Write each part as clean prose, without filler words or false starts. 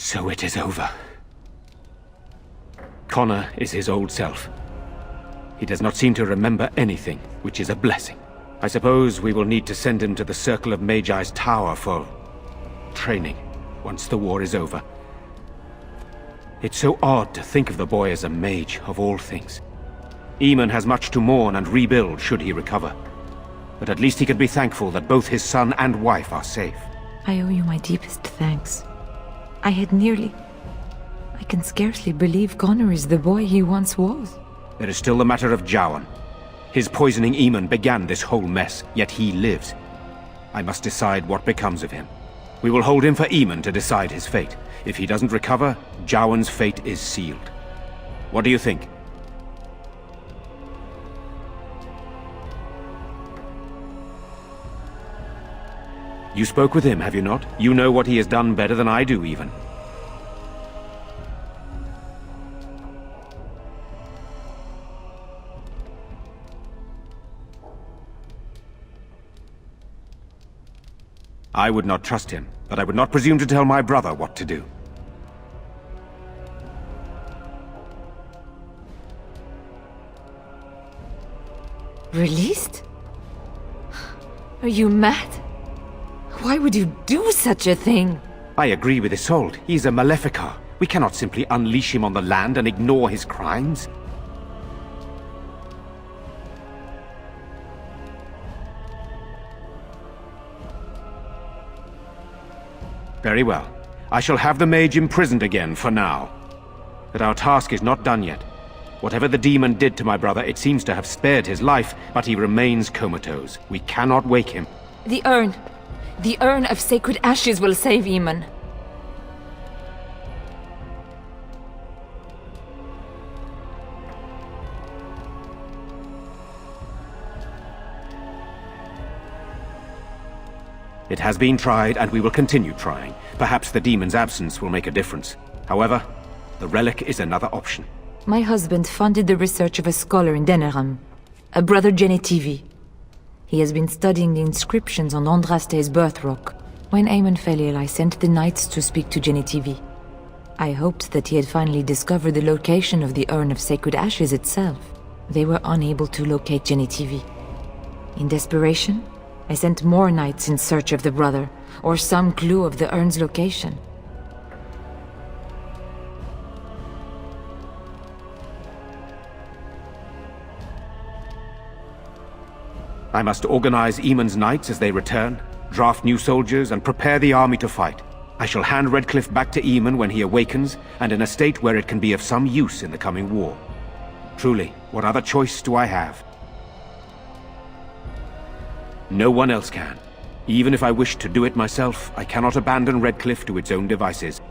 So it is over. Connor is his old self. He does not seem to remember anything, which is a blessing. I suppose we will need to send him to the Circle of Magi's tower for training, once the war is over. It's so odd to think of the boy as a mage, of all things. Eamonn has much to mourn and rebuild should he recover. But at least he can be thankful that both his son and wife are safe. I owe you my deepest thanks. I can scarcely believe Connor is the boy he once was. There is still the matter of Jowan. His poisoning Eamonn began this whole mess, yet he lives. I must decide what becomes of him. We will hold him for Eamonn to decide his fate. If he doesn't recover, Jowan's fate is sealed. What do you think? You spoke with him, have you not? You know what he has done better than I do, even. I would not trust him, but I would not presume to tell my brother what to do. Released? Are you mad? Why would you do such a thing? I agree with Isolde. He's a Maleficar. We cannot simply unleash him on the land and ignore his crimes. Very well. I shall have the mage imprisoned again for now. But our task is not done yet. Whatever the demon did to my brother, it seems to have spared his life, but he remains comatose. We cannot wake him. The urn. The urn of sacred ashes will save Eamonn. It has been tried, and we will continue trying. Perhaps the demon's absence will make a difference. However, the relic is another option. My husband funded the research of a scholar in Denerim, a brother Genetivi. He has been studying the inscriptions on Andraste's birth rock. When Eamonn fell ill, I sent the knights to speak to Genetivi. I hoped that he had finally discovered the location of the urn of sacred ashes itself. They were unable to locate Genetivi. In desperation, I sent more knights in search of the brother, or some clue of the urn's location. I must organize Eamonn's knights as they return, draft new soldiers, and prepare the army to fight. I shall hand Redcliffe back to Eamonn when he awakens, and in a state where it can be of some use in the coming war. Truly, what other choice do I have? No one else can. Even if I wished to do it myself, I cannot abandon Redcliffe to its own devices.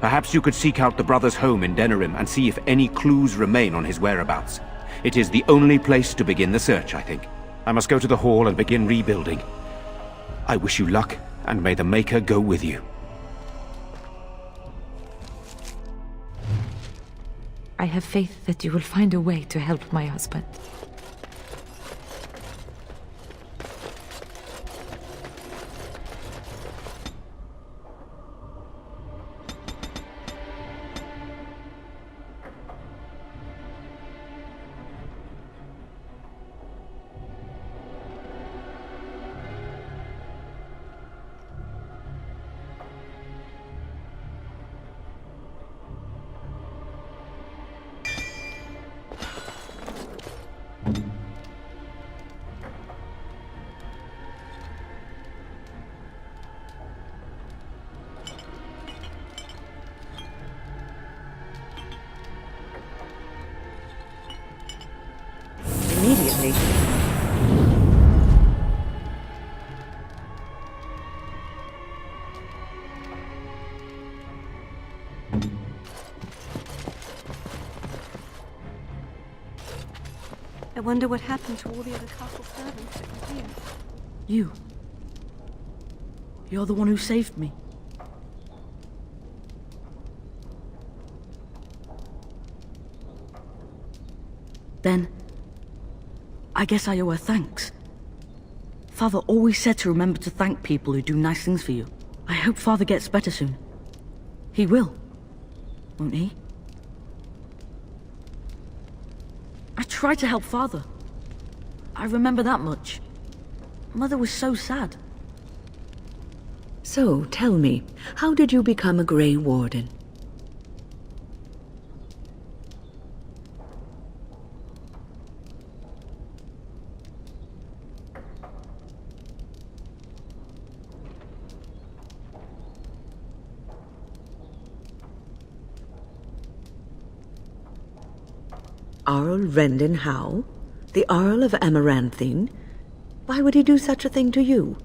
Perhaps you could seek out the brother's home in Denerim and see if any clues remain on his whereabouts. It is the only place to begin the search, I think. I must go to the hall and begin rebuilding. I wish you luck, and may the Maker go with you. I have faith that you will find a way to help my husband. Immediately. I wonder what happened to all the other castle servants that were here. You're the one who saved me. Then, I guess I owe her thanks. Father always said to remember to thank people who do nice things for you. I hope Father gets better soon. He will, won't he? I tried to help Father. I remember that much. Mother was so sad. So, tell me, how did you become a Grey Warden? Arl Rendon Howe? The Earl of Amaranthine? Why would he do such a thing to you?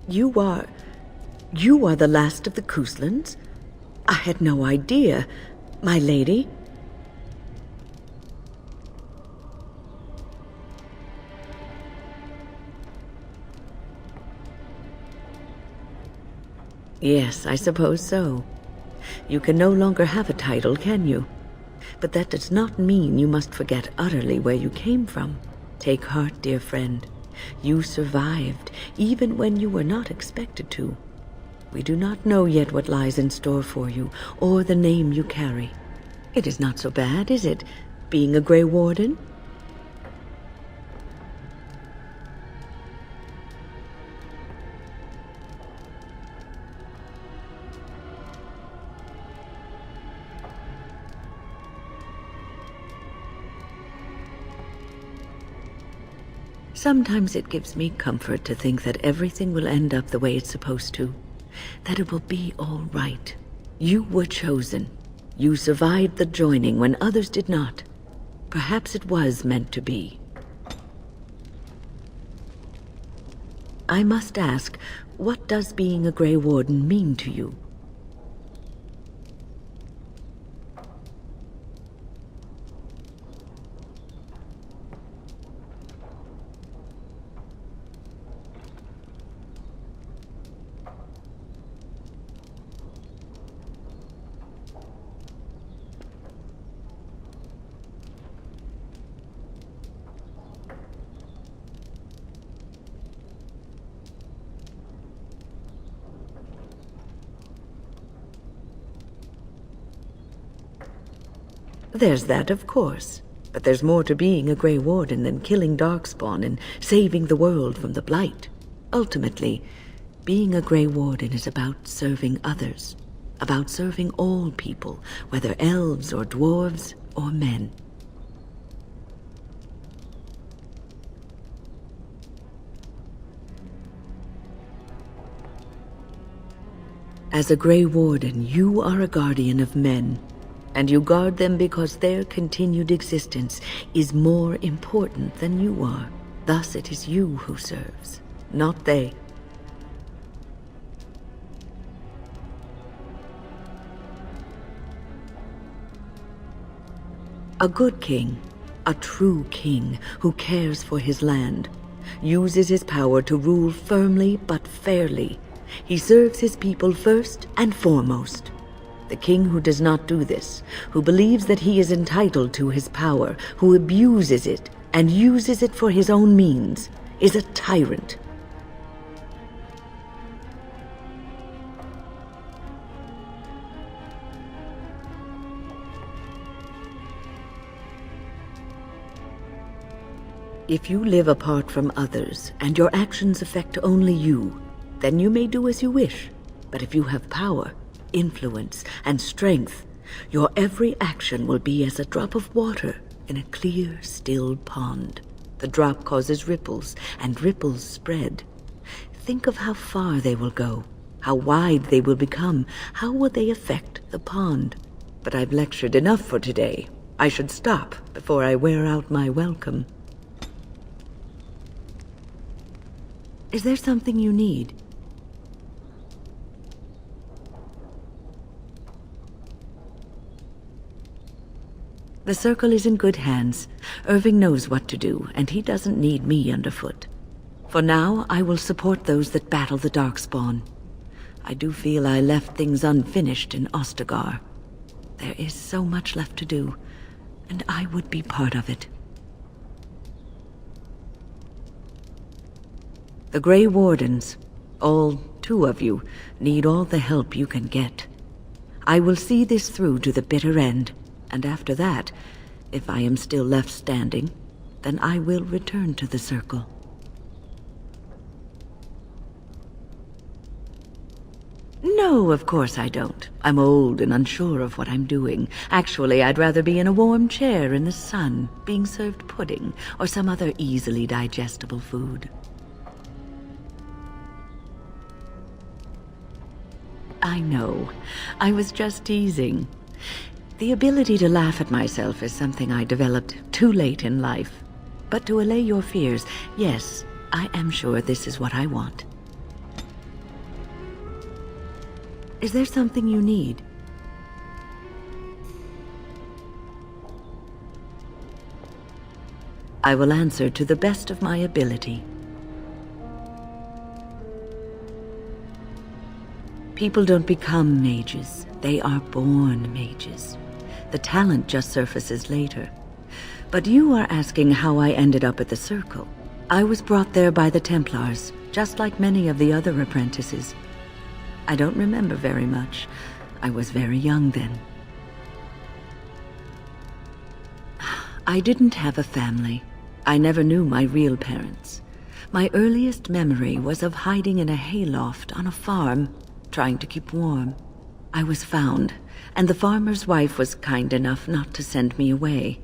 You are the last of the Couslands? I had no idea. My lady? Yes, I suppose so. You can no longer have a title, can you? But that does not mean you must forget utterly where you came from. Take heart, dear friend. You survived, even when you were not expected to. We do not know yet what lies in store for you, or the name you carry. It is not so bad, is it, being a Grey Warden? Sometimes it gives me comfort to think that everything will end up the way it's supposed to. That it will be all right. You were chosen. You survived the joining when others did not. Perhaps it was meant to be. I must ask, what does being a Grey Warden mean to you? There's that, of course. But there's more to being a Grey Warden than killing Darkspawn and saving the world from the Blight. Ultimately, being a Grey Warden is about serving others. About serving all people, whether elves or dwarves or men. As a Grey Warden, you are a guardian of men. And you guard them because their continued existence is more important than you are. Thus it is you who serves, not they. A good king, a true king who cares for his land, uses his power to rule firmly but fairly. He serves his people first and foremost. The king who does not do this, who believes that he is entitled to his power, who abuses it and uses it for his own means, is a tyrant. If you live apart from others and your actions affect only you, then you may do as you wish. But if you have power, influence, and strength, your every action will be as a drop of water in a clear, still pond. The drop causes ripples, and ripples spread. Think of how far they will go, how wide they will become, how will they affect the pond. But I've lectured enough for today. I should stop before I wear out my welcome. Is there something you need? The Circle is in good hands. Irving knows what to do, and he doesn't need me underfoot. For now, I will support those that battle the Darkspawn. I do feel I left things unfinished in Ostagar. There is so much left to do, and I would be part of it. The Grey Wardens, all 2 of you, need all the help you can get. I will see this through to the bitter end, and after that, if I am still left standing, then I will return to the Circle. No, of course I don't. I'm old and unsure of what I'm doing. Actually, I'd rather be in a warm chair in the sun, being served pudding or some other easily digestible food. I know. I was just teasing. The ability to laugh at myself is something I developed too late in life. But to allay your fears, yes, I am sure this is what I want. Is there something you need? I will answer to the best of my ability. People don't become mages. They are born mages. The talent just surfaces later. But you are asking how I ended up at the Circle. I was brought there by the Templars, just like many of the other apprentices. I don't remember very much. I was very young then. I didn't have a family. I never knew my real parents. My earliest memory was of hiding in a hayloft on a farm, trying to keep warm. I was found, and the farmer's wife was kind enough not to send me away.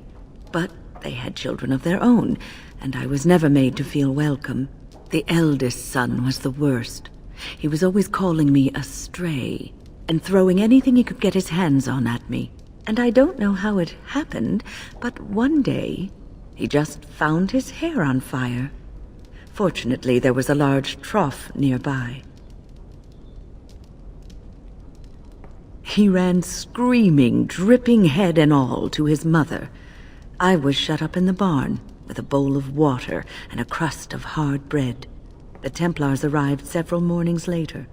But they had children of their own, and I was never made to feel welcome. The eldest son was the worst. He was always calling me a stray, and throwing anything he could get his hands on at me. And I don't know how it happened, but one day, he just found his hair on fire. Fortunately, there was a large trough nearby. He ran screaming, dripping head and all, to his mother. I was shut up in the barn, with a bowl of water and a crust of hard bread. The Templars arrived several mornings later.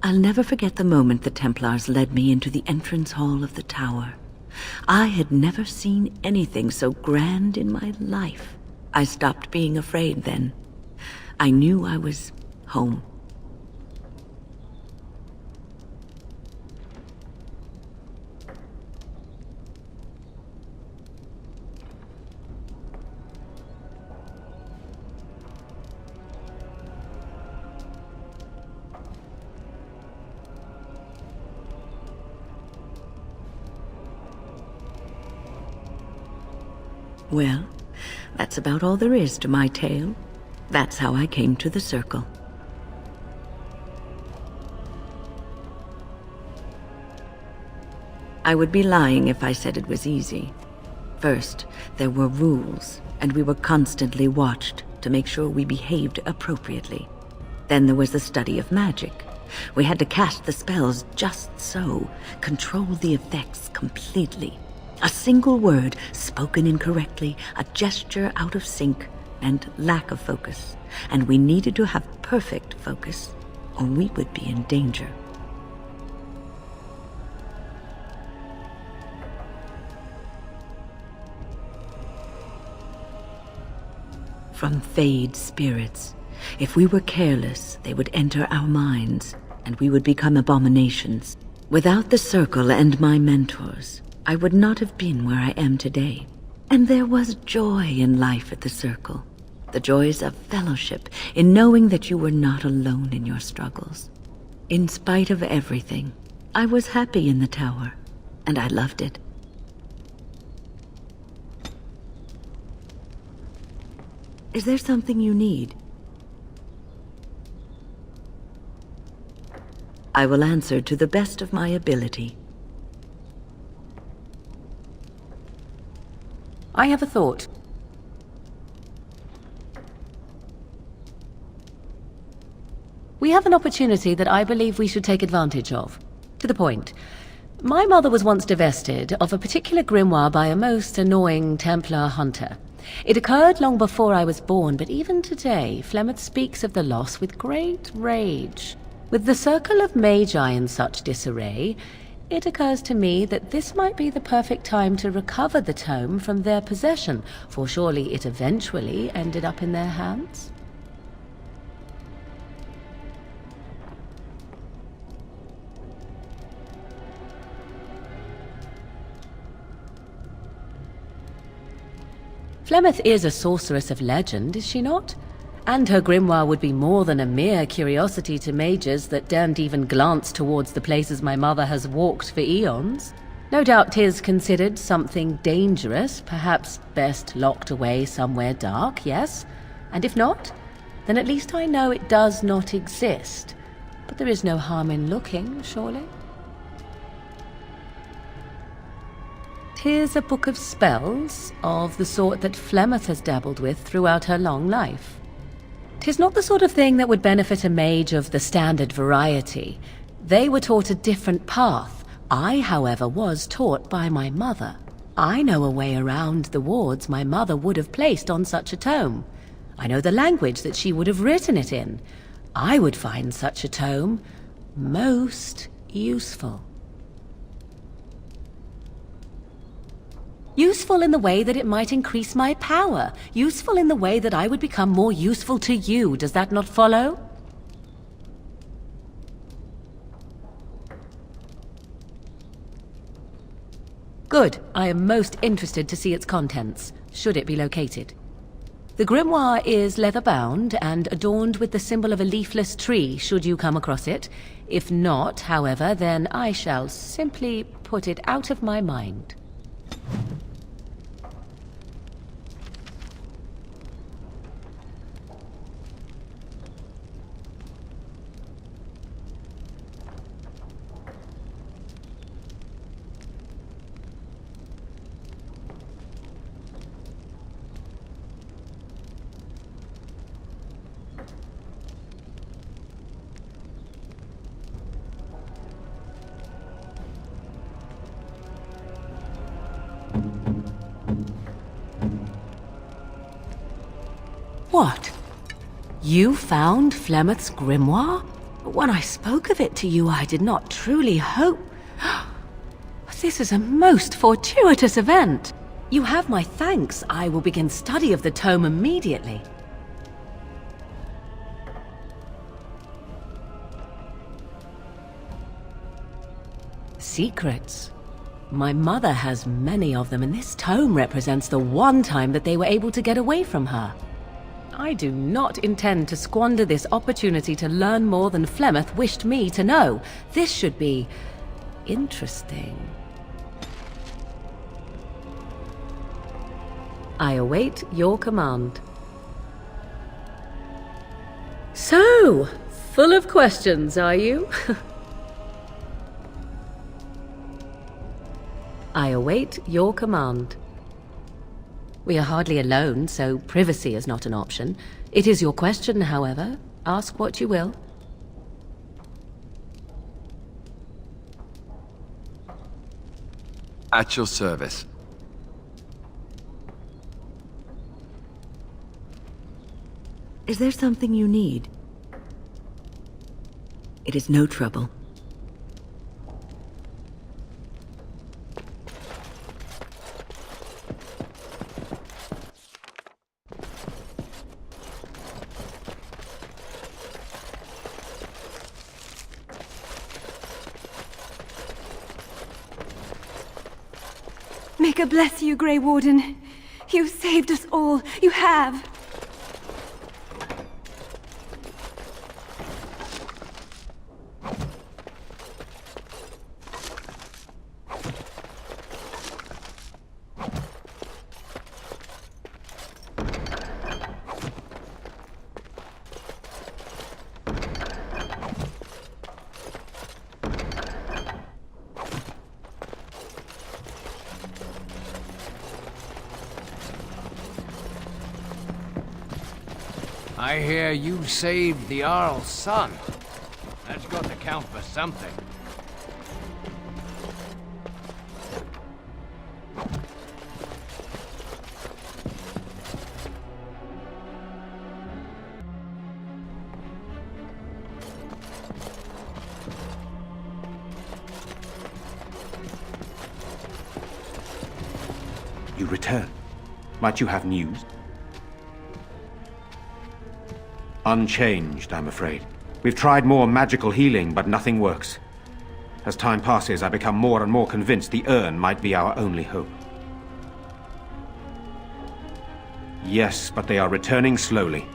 I'll never forget the moment the Templars led me into the entrance hall of the tower. I had never seen anything so grand in my life. I stopped being afraid then. I knew I was home. Well, that's about all there is to my tale. That's how I came to the Circle. I would be lying if I said it was easy. First, there were rules, and we were constantly watched to make sure we behaved appropriately. Then there was the study of magic. We had to cast the spells just so, control the effects completely. A single word spoken incorrectly, a gesture out of sync, and lack of focus. And we needed to have perfect focus, or we would be in danger. From Fade spirits. If we were careless, they would enter our minds, and we would become abominations. Without the Circle and my mentors, I would not have been where I am today. And there was joy in life at the Circle. The joys of fellowship, in knowing that you were not alone in your struggles. In spite of everything, I was happy in the tower, and I loved it. Is there something you need? I will answer to the best of my ability. I have a thought. We have an opportunity that I believe we should take advantage of. To the point. My mother was once divested of a particular grimoire by a most annoying Templar hunter. It occurred long before I was born, but even today, Flemeth speaks of the loss with great rage. With the Circle of Magi in such disarray, it occurs to me that this might be the perfect time to recover the tome from their possession, for surely it eventually ended up in their hands. Flemeth is a sorceress of legend, is she not? And her grimoire would be more than a mere curiosity to mages that daren't even glance towards the places my mother has walked for eons. No doubt 'tis considered something dangerous, perhaps best locked away somewhere dark, yes? And if not, then at least I know it does not exist. But there is no harm in looking, surely? 'Tis a book of spells, of the sort that Flemeth has dabbled with throughout her long life. 'Tis not the sort of thing that would benefit a mage of the standard variety. They were taught a different path. I, however, was taught by my mother. I know a way around the wards my mother would have placed on such a tome. I know the language that she would have written it in. I would find such a tome most useful. Useful in the way that it might increase my power. Useful in the way that I would become more useful to you. Does that not follow? Good. I am most interested to see its contents, should it be located. The grimoire is leather-bound and adorned with the symbol of a leafless tree, should you come across it. If not, however, then I shall simply put it out of my mind. What? You found Flemeth's grimoire? When I spoke of it to you, I did not truly hope... This is a most fortuitous event. You have my thanks. I will begin study of the tome immediately. Secrets. My mother has many of them, and this tome represents the one time that they were able to get away from her. I do not intend to squander this opportunity to learn more than Flemeth wished me to know. This should be interesting. I await your command. So, full of questions, are you? I await your command. We are hardly alone, so privacy is not an option. It is your question, however. Ask what you will. At your service. Is there something you need? It is no trouble. May God bless you, Grey Warden. You saved us all. You have. I hear you saved the Earl's son. That's got to count for something. You return. Might you have news? Unchanged, I'm afraid. We've tried more magical healing, but nothing works. As time passes, I become more and more convinced the urn might be our only hope. Yes, but they are returning slowly.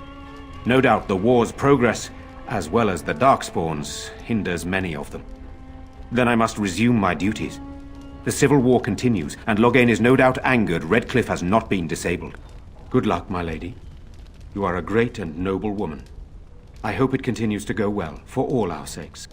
No doubt the war's progress, as well as the Darkspawns, hinders many of them. Then I must resume my duties. The civil war continues, and Loghain is no doubt angered Redcliffe has not been disabled. Good luck, my lady. You are a great and noble woman. I hope it continues to go well, for all our sakes.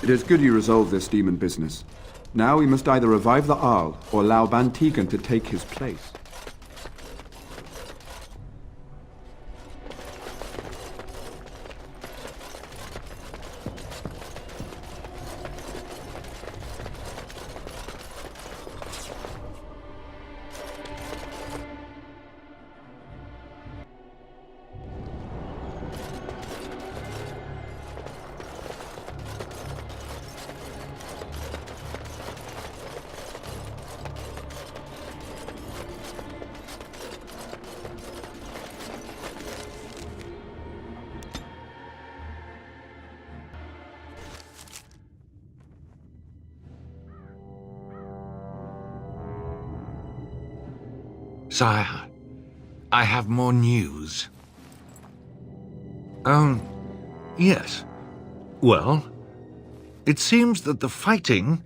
It is good you resolved this demon business. Now we must either revive the Arl or allow Ban Tegan to take his place. Sire, I have more news. Oh, yes. Well, it seems that the fighting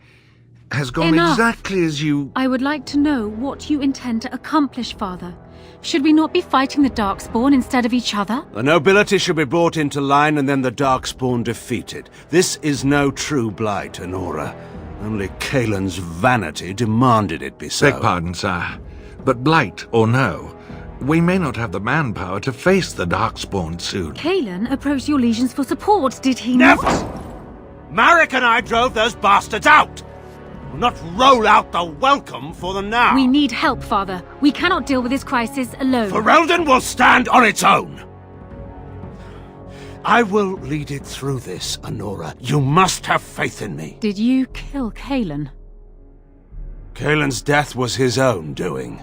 has gone Enough. exactly as you... I would like to know what you intend to accomplish, Father. Should we not be fighting the Darkspawn instead of each other? The nobility should be brought into line and then the Darkspawn defeated. This is no true blight, Honora. Only Kaelin's vanity demanded it be so. Beg pardon, sire. But blight or no, we may not have the manpower to face the Darkspawn soon. Kaelin approached your legions for support, did he Never! not? Marek and I drove those bastards out! We'll not roll out the welcome for them now! We need help, Father. We cannot deal with this crisis alone. Ferelden will stand on its own! I will lead it through this, Honora. You must have faith in me. Did you kill Kaelin? Kaelin's death was his own doing.